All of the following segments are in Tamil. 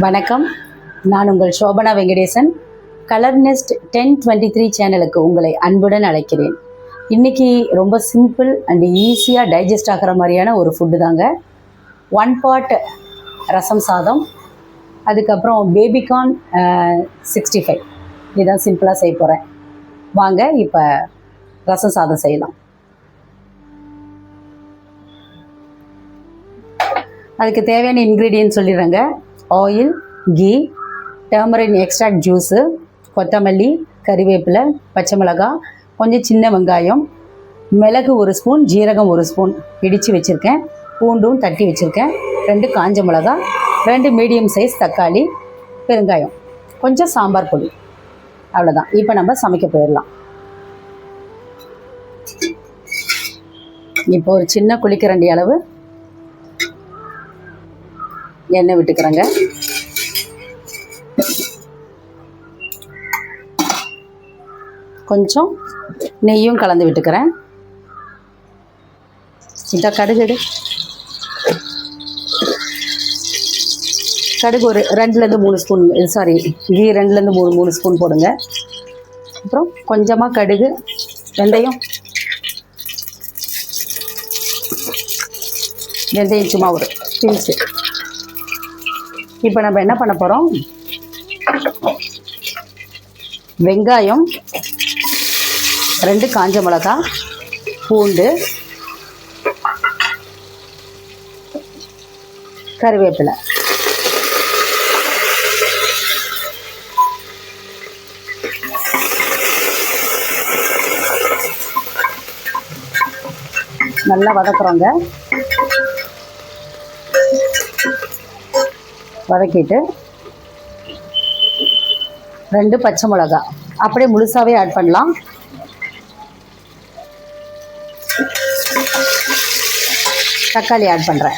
வணக்கம், நான் உங்கள் சோபனா வெங்கடேசன். கலர் நெஸ்ட் 1023 சேனலுக்கு உங்களை அன்புடன் அழைக்கிறேன். இன்றைக்கி ரொம்ப சிம்பிள் அண்ட் ஈஸியாக டைஜஸ்ட் ஆகிற மாதிரியான ஒரு ஃபுட்டு தாங்க. 1 part ரசம் சாதம், அதுக்கப்புறம் பேபிகார்ன் 65. இதுதான் சிம்பிளாக செய்ய போகிறேன். வாங்க இப்போ ரசம் சாதம் செய்யலாம். அதுக்கு தேவையான இன்க்ரீடியன்ட் சொல்லிடுறேங்க. Oil, ghee, turmeric extract juice, கொத்தமல்லி, கறிவேப்பிலை, பச்சை மிளகாய், கொஞ்சம் சின்ன வெங்காயம், மிளகு 1 ஸ்பூன், ஜீரகம் 1 ஸ்பூன் இடித்து வச்சுருக்கேன், பூண்டும் தட்டி வச்சுருக்கேன், 2 காஞ்ச மிளகாய், 2 மீடியம் சைஸ் தக்காளி, பெருங்காயம், கொஞ்சம் சாம்பார் பொடி, அவ்வளோதான். இப்போ நம்ம சமைக்க போயிடலாம். இப்போ ஒரு சின்ன குழிக்கரண்டி அளவு எண்ணெய் விட்டுக்கிறேங்க. கொஞ்சம் நெய்யும் கலந்து விட்டுக்கிறேன். இந்த கடுகு ஒரு 2லேருந்து 3 ஸ்பூன், கீ 2லேருந்து 3 ஸ்பூன் போடுங்க. அப்புறம் கொஞ்சமாக கடுகு, வெந்தயம் சும்மா ஒரு பிஞ்சு. இப்போ நம்ம என்ன பண்ண போகிறோம், வெங்காயம், 2 காஞ்ச மிளகாய், பூண்டு, கறிவேப்பிலை, நல்லா வதக்குறோங்க. வதக்கிட்டு 2 பச்சை மிளகாய் அப்படியே முழுசாகவே ஆட் பண்ணலாம். தக்காளி ஆட் பண்ணுறேன்.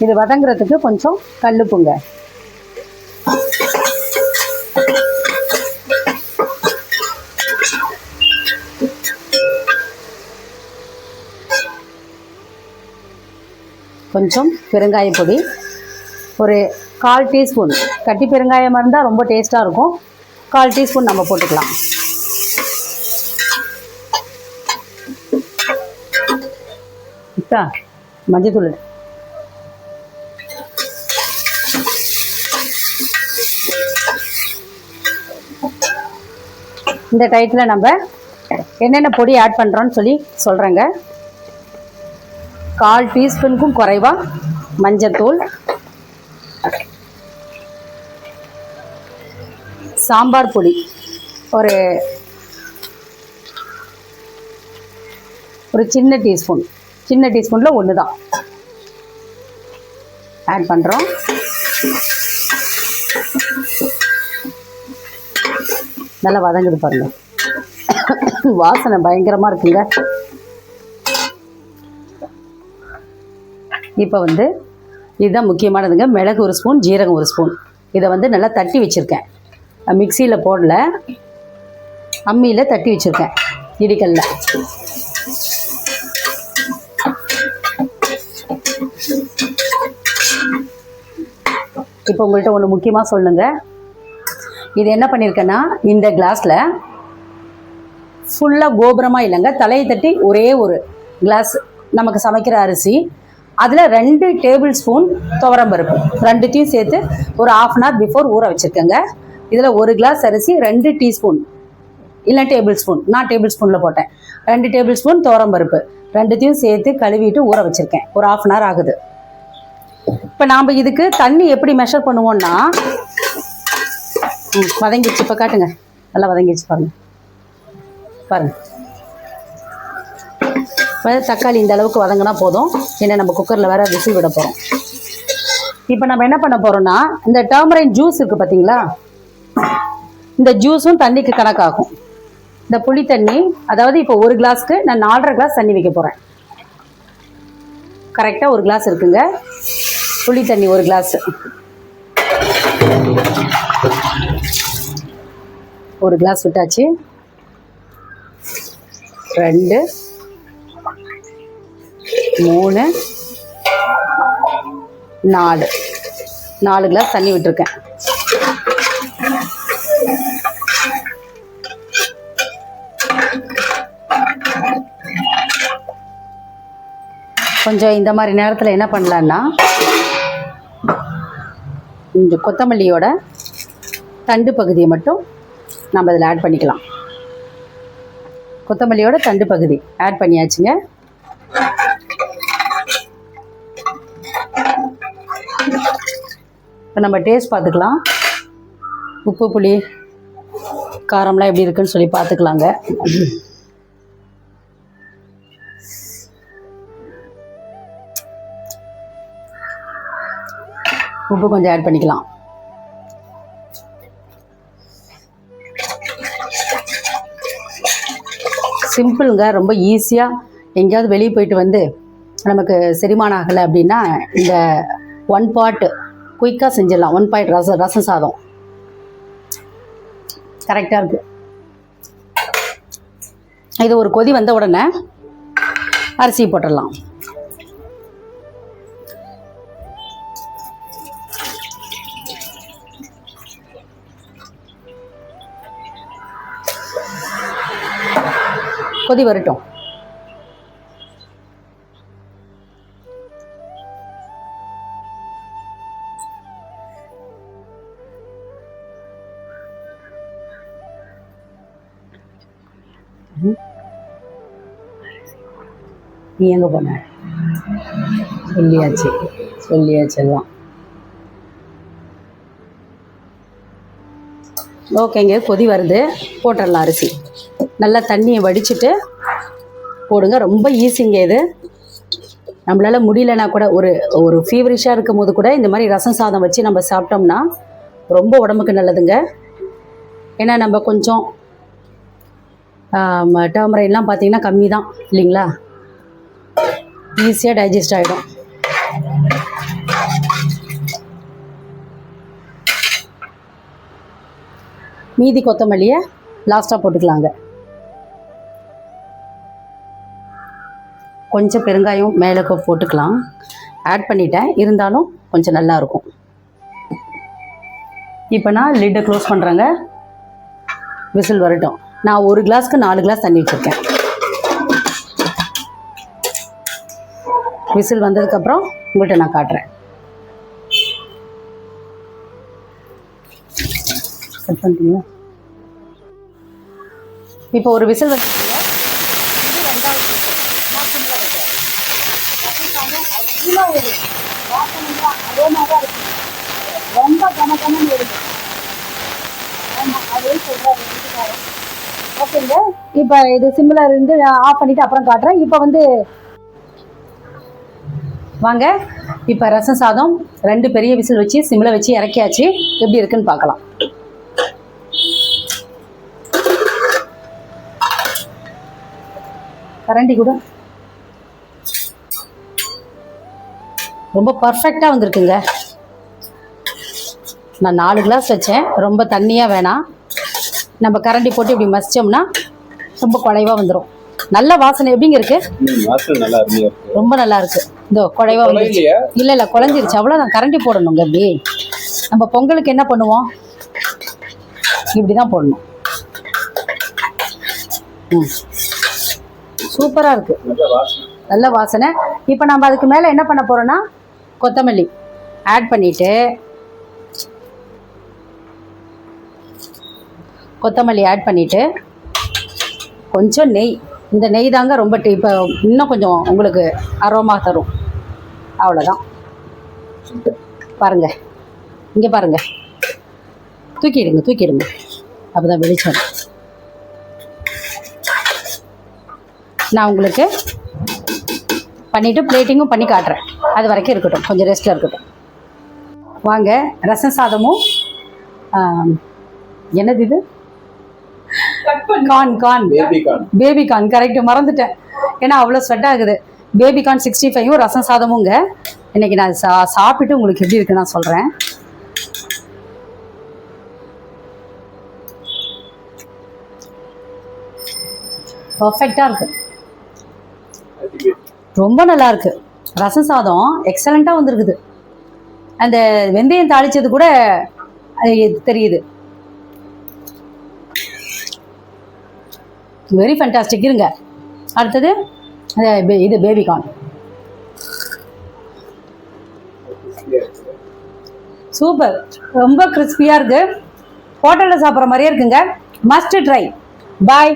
இது வதங்குறதுக்கு கொஞ்சம் கல்லுப்புங்க. கொஞ்சம் பெருங்காய பொடி, ஒரு 1/4 டீஸ்பூன். கட்டி பெருங்காயமாக இருந்தால் ரொம்ப டேஸ்ட்டாக இருக்கும். 1/4 டீஸ்பூன் நம்ம போட்டுக்கலாம். இப்போ மஞ்சத்தூள், இந்த டயத்தில் நம்ம என்னென்ன பொடி ஆட் பண்ணுறோன்னு சொல்கிறேங்க. 1/4 டீஸ்பூனுக்கும் குறைவாக மஞ்சத்தூள், சாம்பார் பொடி ஒரு சின்ன டீஸ்பூனில் 1 தான் ஆட் பண்ணுறோம். நல்லா வதங்குது பாருங்கள். வாசனை பயங்கரமாக இருக்குங்க. இப்போ இதுதான் முக்கியமானதுங்க. மிளகு 1 ஸ்பூன், ஜீரகம் 1 ஸ்பூன். இதை நல்லா தட்டி வச்சுருக்கேன். மிக்சியில் போடல, அம்மியில் தட்டி வச்சுருக்கேன், இடிக்கல்ல. இப்போ உங்கள்கிட்ட ஒன்று முக்கியமாக சொல்லுங்க. இது என்ன பண்ணியிருக்கேன்னா, இந்த கிளாஸில் ஃபுல்லாக கோபுரமாக இல்லைங்க, தலையை தட்டி ஒரே ஒரு கிளாஸ் நமக்கு சமைக்கிற அரிசி, அதில் 2 டேபிள் ஸ்பூன் துவரம்பருப்பு, 2த்தையும் சேர்த்து ஒரு 1/2 hour பிஃபோர் ஊற வச்சுருக்கேங்க. இதில் 1 கிளாஸ் அரிசி 2 டீஸ்பூன் இல்லை டேபிள் ஸ்பூன், நான் டேபிள் ஸ்பூனில் போட்டேன், 2 டேபிள் ஸ்பூன் துவரம்பருப்பு, 2த்தையும் சேர்த்து கழுவிட்டு ஊற வச்சுருக்கேன். ஒரு 1/2 hour ஆகுது. இப்போ நாம் இதுக்கு தண்ணி எப்படி மெஷர் பண்ணுவோன்னா, வதங்கிடுச்சு. இப்போ காட்டுங்க, நல்லா வதங்கிடுச்சு பாருங்கள். தக்காளி இந்த அளவுக்கு வதங்கினா போதும். ஏன்னா நம்ம குக்கரில் வேறு விசில் விட போகிறோம். இப்போ நம்ம என்ன பண்ண போகிறோம்னா, இந்த டர்மரின் ஜூஸ் இருக்குது பார்த்தீங்களா, இந்த ஜூஸும் தண்ணிக்கு கணக்காகும். இந்த புளி தண்ணி, அதாவது இப்போ 1 கிளாஸ்க்கு நான் 4.5 கிளாஸ் தண்ணி வைக்க போகிறேன். கரெக்டாக 1 கிளாஸ் இருக்குங்க. புளி தண்ணி 1 கிளாஸ், 1 கிளாஸ் விட்டாச்சு. 2 3 4 கிளாஸ் தண்ணி விட்டுருக்கேன். கொஞ்சம் இந்த மாதிரி நேரத்தில் என்ன பண்ணலான்னா, இந்த கொத்தமல்லியோட தண்டு பகுதியை மட்டும் நம்ம இதில் ஆட் பண்ணிக்கலாம். கொத்தமல்லியோட தண்டு பகுதி ஆட் பண்ணியாச்சுங்க. இப்போ நம்ம டேஸ்ட் பார்த்துக்கலாம். உப்பு புளி காரம்லாம் எப்படி இருக்குன்னு சொல்லி பார்த்துக்கலாங்க. உப்பு கொஞ்சம் ஆட் பண்ணிக்கலாம். சிம்பிளுங்க, ரொம்ப ஈஸியாக. எங்கேயாவது வெளியே போயிட்டு வந்து நமக்கு செரிமானம் ஆகலை அப்படின்னா இந்த 1 பாட் குயிக்காக செஞ்சிடலாம். 1 பாட் ரசம் சாதம் கரெக்டாக இருக்குது. இது ஒரு கொதி வந்த உடனே அரிசி போட்டுடலாம். கொதி வரட்டும். நீ எங்கே போன? சொல்லியாச்சு எல்லாம். ஓகேங்க, கொதி வருது. போட்டுடலாம் அரிசி. நல்லா தண்ணியை வடிச்சிட்டு போடுங்க. ரொம்ப ஈஸிங்க இது. நம்மளால் முடியலன்னா கூட ஒரு ஃபீவரிஷாக இருக்கும் போது கூட இந்த மாதிரி ரசம் சாதம் வச்சு நம்ம சாப்பிட்டோம்னா ரொம்ப உடம்புக்கு நல்லதுங்க. ஏன்னா நம்ம கொஞ்சம் டர்மரைன்லாம் பார்த்தீங்கன்னா கம்மி தான் இல்லைங்களா, ஈஸியாக டைஜஸ்ட் ஆகிடும். மீதி கொத்தமல்லியை லாஸ்ட்டாக போட்டுக்கலாங்க. கொஞ்சம் பெருங்காயம் மேலே போட்டுக்கலாம். ஆட் பண்ணிட்டேன், இருந்தாலும் கொஞ்சம் நல்லாயிருக்கும். இப்போ நான் லிட்டை க்ளோஸ் பண்ணுறேங்க. விசில் வரட்டும். நான் 1 கிளாஸ்க்கு 4 கிளாஸ் தண்ணி வச்சுருக்கேன். விசில் வந்ததுக்கப்புறம் உங்கள்கிட்ட நான் காட்டுறேன். கட் பண்ணிட்டீங்களா? இப்போ ஒரு விசில் வந்துருக்குங்க. இது 2வது விசில். நான் சிம்மில் வைக்கிறேன். அவ்வளோ ஒரு வாசனையாக அரோமாவாக இருக்குது. ரொம்ப கனகனன்னு வருது. ஆமாம், அதே சொல்கிறேன் வீட்டுக்காரன். ஓகேங்க, இப்போ இது சிம்மில் இருந்து ஆஃப் பண்ணிவிட்டு அப்புறம் காட்டுறேன். இப்போ வந்து வாங்க, இப்போ ரசம் சாதம் 2 பெரிய விசில் வச்சு சிம்மில் வச்சு இறக்கியாச்சு. எப்படி இருக்குன்னு பார்க்கலாம். கரண்டி கூட ரொம்ப பர்ஃபெக்டாக வந்திருக்குங்க. நான் 4 கிளாஸ் வச்சேன். ரொம்ப தண்ணியாக வேணாம். நம்ம கரண்டி போட்டு இப்படி மசிச்சோம்னா ரொம்ப குழைவாக வந்துடும். நல்ல வாசனை எப்படிங்க இருக்கு? ரொம்ப நல்லா இருக்கு. இதோ குழைவா வந்துருச்சு. இல்லை குழஞ்சிருச்சு. அவ்வளோதான். கரண்டி போடணுங்க. இப்படி நம்ம பொங்கலுக்கு என்ன பண்ணுவோம், இப்படி தான் போடணும். சூப்பராக இருக்கு, நல்ல வாசனை. இப்போ நம்ம அதுக்கு மேலே என்ன பண்ண போறோம்னா கொத்தமல்லி ஆட் பண்ணிட்டு, கொஞ்சம் நெய். இந்த நெய் தாங்க ரொம்ப இப்போ இன்னும் கொஞ்சம் உங்களுக்கு அரோமா தரும். அவ்வளோதான். பாருங்கள், இங்கே பாருங்கள். தூக்கிடுங்க. அப்போ தான் வெளிச்சம். நான் உங்களுக்கு பண்ணிவிட்டு பிளேட்டிங்கும் பண்ணி காட்டுறேன். அது வரைக்கும் இருக்கட்டும், கொஞ்சம் ரெஸ்ட்டில் இருக்கட்டும். வாங்க, ரசம் சாதமும் என்னது இது, பேபி கார்ன் கரெக்ட், மறந்துட்டேன். ஏன்னா அவ்வளோ ஸ்வெட் ஆகுது. பேபி கார்ன் 65 ரசம் சாதமுங்க. இன்னைக்கு நான் சாப்பிட்டு உங்களுக்கு எப்படி இருக்குன்னு நான் சொல்கிறேன். பர்ஃபெக்டாக இருக்குது, ரொம்ப நல்லா இருக்கு. ரசம் சாதம் எக்ஸலண்ட்டாக வந்திருக்குது. அந்த வெந்தயம் தாளிச்சது கூட தெரியுது. Very fantastic. இருங்க, அடுத்தது இது பேபிகார்ன். சூப்பர், ரொம்ப கிறிஸ்பியாக இருக்குது. ஹோட்டலில் சாப்பிட்ற மாதிரியே இருக்குங்க. Must try. பாய்.